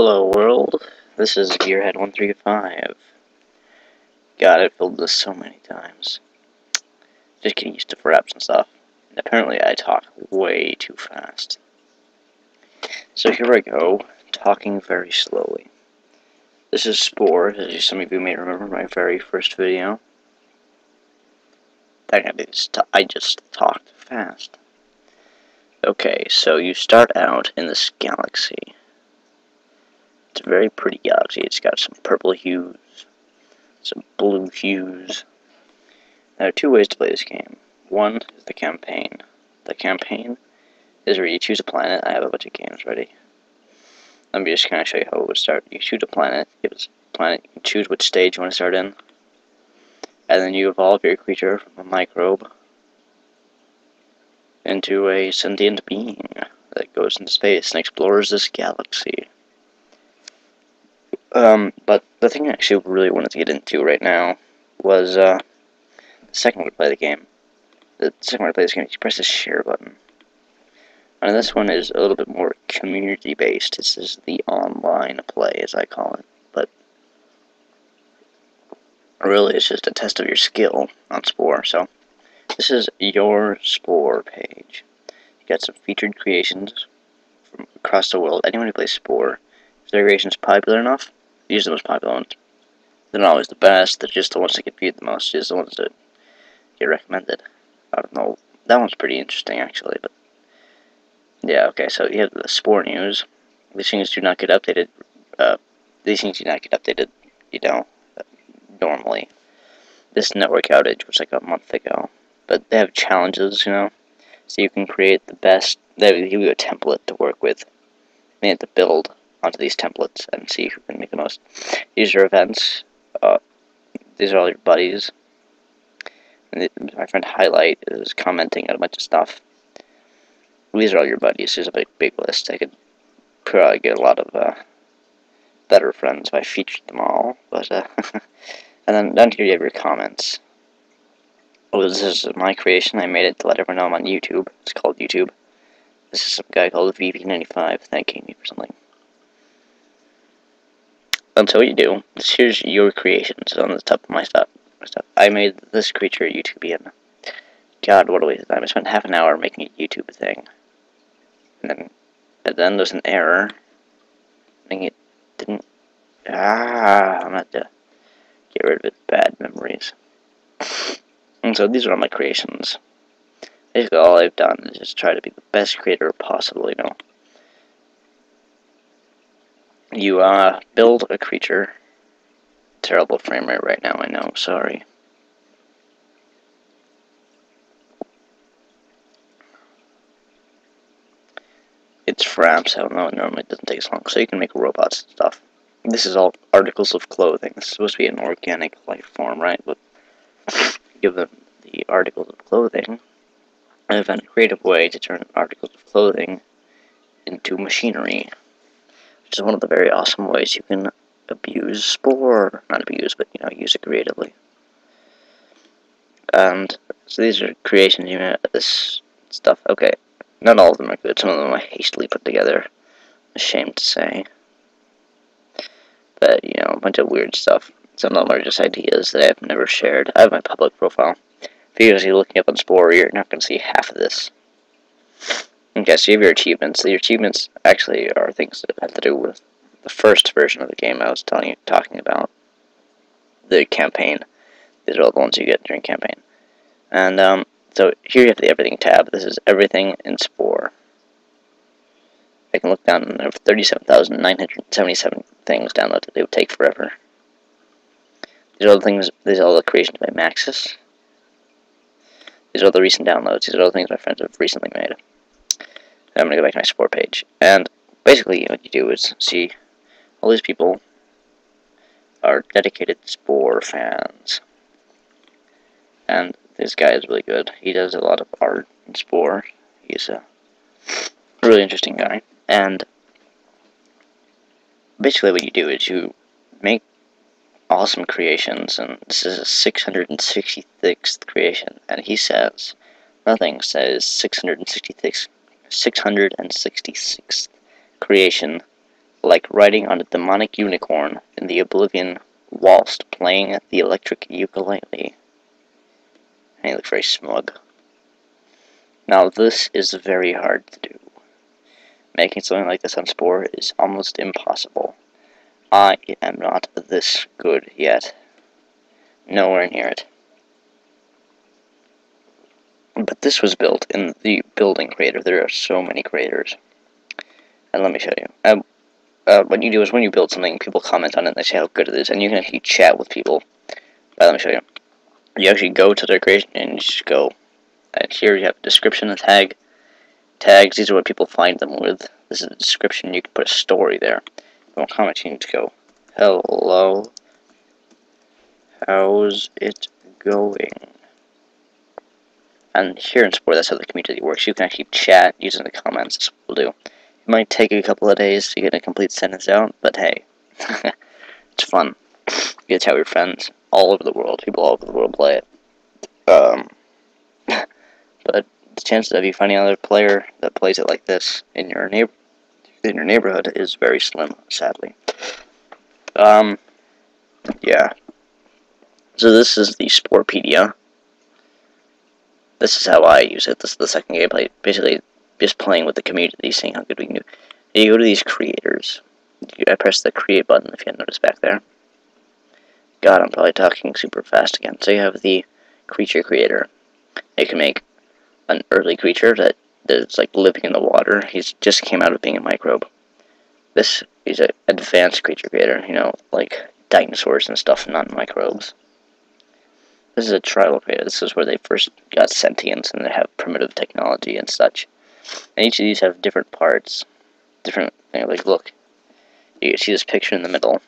Hello world, this is Gearhead135. God, I've filled this so many times. Just getting used to fraps and stuff. And apparently I talk way too fast. So here I go, talking very slowly. This is Spore, as some of you may remember my very first video. I just talked fast. Okay, so you start out in this galaxy. It's a very pretty galaxy. It's got some purple hues, some blue hues. There are two ways to play this game. One is the campaign. The campaign is where you choose a planet. I have a bunch of games ready. Let me just kind of show you how it would start. You choose a planet. Give us a planet. You can choose which stage you want to start in. And then you evolve your creature from a microbe into a sentient being that goes into space and explores this galaxy. But the thing I actually really wanted to get into right now was, the second way to play the game. The second way to play this game is you press the share button. And this one is a little bit more community-based. This is the online play, as I call it. But really, it's just a test of your skill on Spore. So, this is your Spore page. You got some featured creations from across the world. Anyone who plays Spore, if their creation's popular enough, use the most popular ones. They're not always the best. They're just the ones that get viewed the most. Just the ones that get recommended. I don't know. That one's pretty interesting, actually, but yeah, okay, so you have the Spore news. These things do not get updated, normally. This network outage was like a month ago. But they have challenges, so you can create the best. They give you a template to work with. You have to build onto these templates and see who can make the most. These are events. These are all your buddies. And my friend Highlight is commenting on a bunch of stuff. These are all your buddies. There's a big list. I could probably get a lot of better friends if I featured them all. But and then down here you have your comments. Oh, this is my creation. I made it to let everyone know I'm on YouTube. It's called YouTube. This is some guy called VV95 thanking me for something. And so what you do is here's your creations on the top of my stuff. I made this creature a YouTubian. God, what a waste of time. I spent half an hour making a YouTube thing. And then there's an error. I think it didn't... I'm gonna have to get rid of its bad memories. And so these are all my creations. Basically all I've done is just try to be the best creator possible, You, build a creature. Terrible frame rate right now, I know, sorry. It's fraps, I don't know, normally it doesn't take as long, so you can make robots and stuff. This is all articles of clothing. This is supposed to be an organic life form, right? But give them the articles of clothing. I've found a creative way to turn articles of clothing into machinery, which is one of the very awesome ways you can abuse Spore. Not abuse, but, use it creatively. And so these are creations, this stuff. Okay, not all of them are good. Some of them I hastily put together. Ashamed to say. But, a bunch of weird stuff. Some of them are just ideas that I've never shared. I have my public profile. If you're actually looking up on Spore, you're not going to see half of this. Okay, so you have your achievements. Your achievements actually are things that have to do with the first version of the game I was talking about. The campaign. These are all the ones you get during campaign. And, so here you have the Everything tab. This is everything in Spore. I can look down and there are 37,977 things downloaded. They would take forever. These are all the things, these are all the creations by Maxis. These are all the recent downloads. These are all the things my friends have recently made. I'm going to go back to my Spore page. And basically what you do is see all these people are dedicated Spore fans. And this guy is really good. He does a lot of art in Spore. He's a really interesting guy. And basically what you do is you make awesome creations, and this is a 666th creation, and he says, nothing says 666th creation like riding on a demonic unicorn in the oblivion whilst playing the electric ukulele. And he looks very smug. Now this is very hard to do. Making something like this on Spore is almost impossible. I am not this good yet. Nowhere near it. But this was built in the building creator. There are so many creators. And let me show you. What you do is when you build something, people comment on it and they say how good it is, and you can actually chat with people. Let me show you. You actually go to their creation and you just go. And here you have a description, a tag. Tags, these are what people find them with. This is the description. You can put a story there. Don't comment, you need to go, hello, how's it going? And here in Spore, that's how the community works. You can actually chat using the comments. That's what we'll do. It might take a couple of days to get a complete sentence out, but hey, it's fun. You get to tell your friends all over the world. People all over the world play it. But the chances of you finding another player that plays it like this in your neighborhood is very slim, sadly. Yeah. So this is the Sporepedia. This is how I use it. This is the second gameplay. Basically, just playing with the community, seeing how good we can do. You go to these creators. I press the create button if you hadn't noticed back there. God, I'm probably talking super fast again. So you have the creature creator. You can make an early creature that is like living in the water. He's just came out of being a microbe. This is an advanced creature creator, you know, like dinosaurs and stuff, not microbes. This is a tribal creator. This is where they first got sentience and they have primitive technology and such. And each of these have different parts. Different, you know, like look. You see this picture in the middle.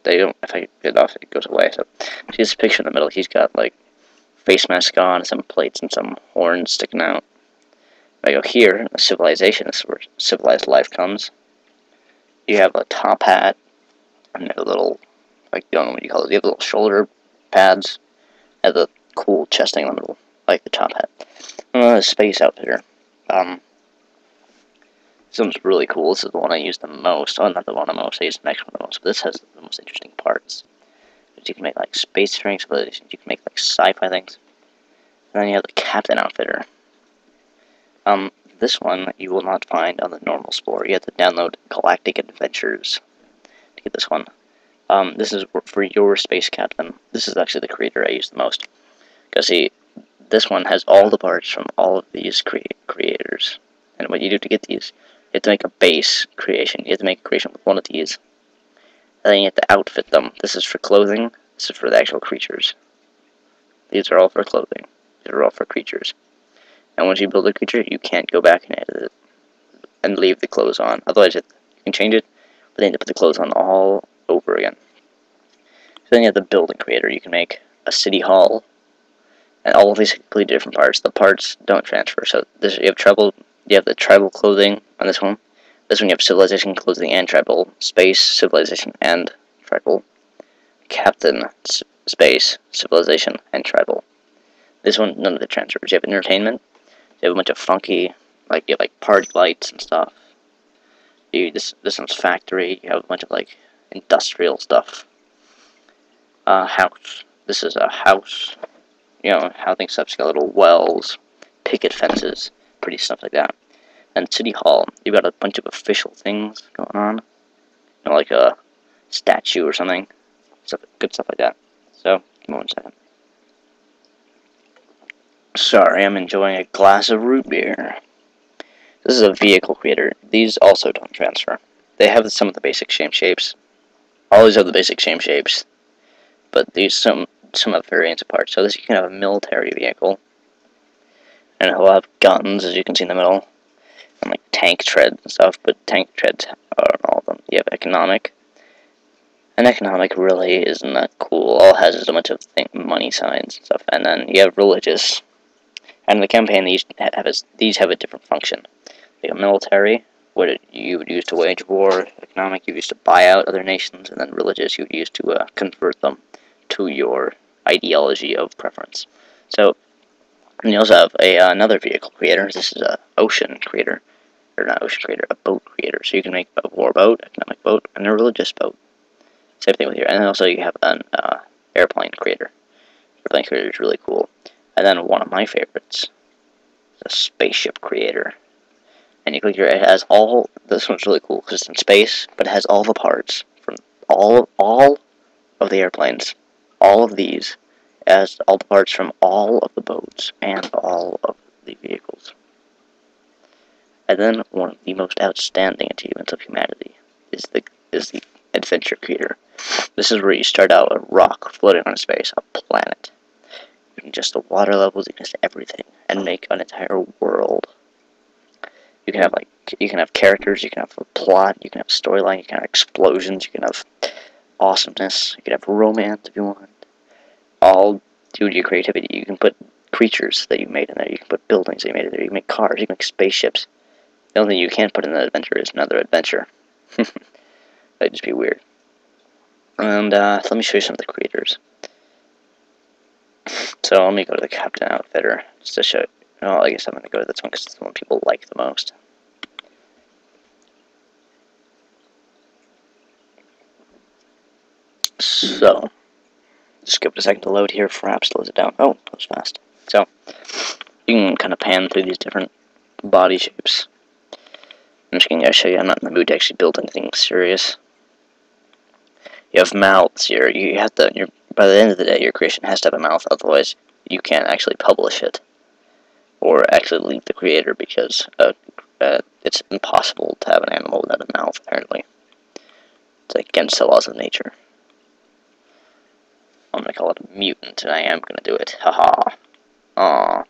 They don't, if I get it off, it goes away. So, see this picture in the middle. He's got like face mask on, some plates and some horns sticking out. If I go here, the civilization is where civilized life comes. You have a top hat, and a little, like, I don't know what you call it, you have little shoulder pads, and the cool chest thing in the middle, like the top hat. The space outfitter. This one's really cool. This is the one I use the most. Oh, not the one I most, I use the next one the most, but this has the most interesting parts. You can make, like, space drinks, but you can make, like, sci-fi things. And then you have the captain outfitter. This one you will not find on the normal Spore. You have to download Galactic Adventures to get this one. This is for your space captain. This is actually the creator I use the most. Because, see, this one has all the parts from all of these creators. And what you do to get these, you have to make a base creation. You have to make a creation with one of these. And then you have to outfit them. This is for clothing. This is for the actual creatures. These are all for clothing. These are all for creatures. And once you build a creature, you can't go back and edit it and leave the clothes on. Otherwise, you can change it, but then you have to put the clothes on all over again. So then you have the building creator. You can make a city hall, and all of these completely different parts. The parts don't transfer. So this you have the tribal clothing on this one. This one you have civilization clothing and tribal, space, civilization, and tribal. Captain, space, civilization, and tribal. This one, none of the transfers. You have entertainment. You have a bunch of funky, like, you have, like, party lights and stuff. This one's factory. You have a bunch of, like, industrial stuff. House. This is a house. You know, housing stuff. You got little wells, picket fences, pretty stuff like that. And City Hall, you've got a bunch of official things going on. You know, like a statue or something. Good stuff like that. So, give me 1 second. Sorry, I'm enjoying a glass of root beer. This is a vehicle creator. These also don't transfer. They have some of the basic shapes. All these have the basic shapes. But these some have variants of parts. So this you can have a military vehicle. And it'll have guns, as you can see in the middle. And like tank treads and stuff. But tank treads aren't all of them. You have economic. And economic really isn't that cool. All it has is a bunch of money signs and stuff. And then you have religious. And in the campaign, these have a different function. You have military, what you would use to wage war. Economic, you use to buy out other nations. And then religious, you would use to convert them to your ideology of preference. So, and you also have another vehicle creator. This is an ocean creator. or not ocean creator, a boat creator. So you can make a war boat, economic boat, and a religious boat. Same thing with here. And then also you have an airplane creator. Airplane creator is really cool. And then one of my favorites, the spaceship creator. And you click here, it has all, this one's really cool because it's in space, but it has all the parts from all of the airplanes. All of these. It has all the parts from all of the boats and all of the vehicles. And then one of the most outstanding achievements of humanity is the adventure creator. This is where you start out a rock floating on space, a planet. You can adjust the water levels, you can adjust everything, and make an entire world. You can have characters, you can have a plot, you can have a storyline, you can have explosions, you can have awesomeness, you can have romance if you want. All due to your creativity. You can put creatures that you made in there, you can put buildings that you made in there, you can make cars, you can make spaceships. The only thing you can't put in an adventure is another adventure. That'd just be weird. And let me show you some of the creators. So let me go to the Captain Outfitter just to show. Well, I guess I'm going to go to this one because it's the one people like the most. So, just give it a second to load here for apps to load it down. Oh, that was fast. So, you can kind of pan through these different body shapes. I'm just going to show you, I'm not in the mood to actually build anything serious. You have mouths here. You have to, by the end of the day, your creation has to have a mouth, otherwise you can't actually publish it. Or actually leave the creator, because it's impossible to have an animal without a mouth, apparently. It's against the laws of nature. I'm going to call it a mutant, and I am going to do it. Haha. Aww.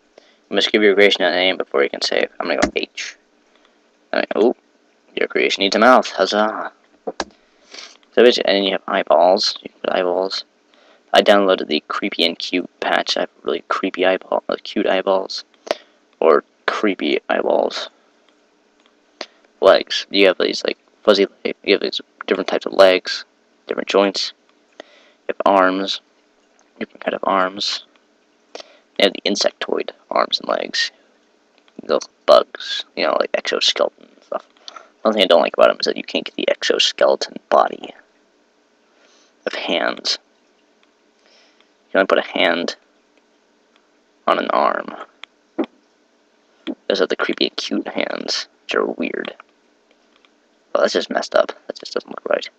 You must give your creation a name before you can save. I'm going to go H. Oh, your creation needs a mouth. Huzzah. So basically, and then you have eyeballs. You can put eyeballs. I downloaded the creepy and cute patch. I have really creepy cute eyeballs. Or creepy eyeballs. Legs. You have these like fuzzy legs. You have these different types of legs, different joints. You have arms, different kind of arms. You have the insectoid arms and legs. Those bugs, you know, like exoskeleton and stuff. One thing I don't like about them is that you can't get the exoskeleton body of hands. You can only put a hand on an arm. Those are the creepy and cute hands, which are weird. Well, that's just messed up. That just doesn't look right.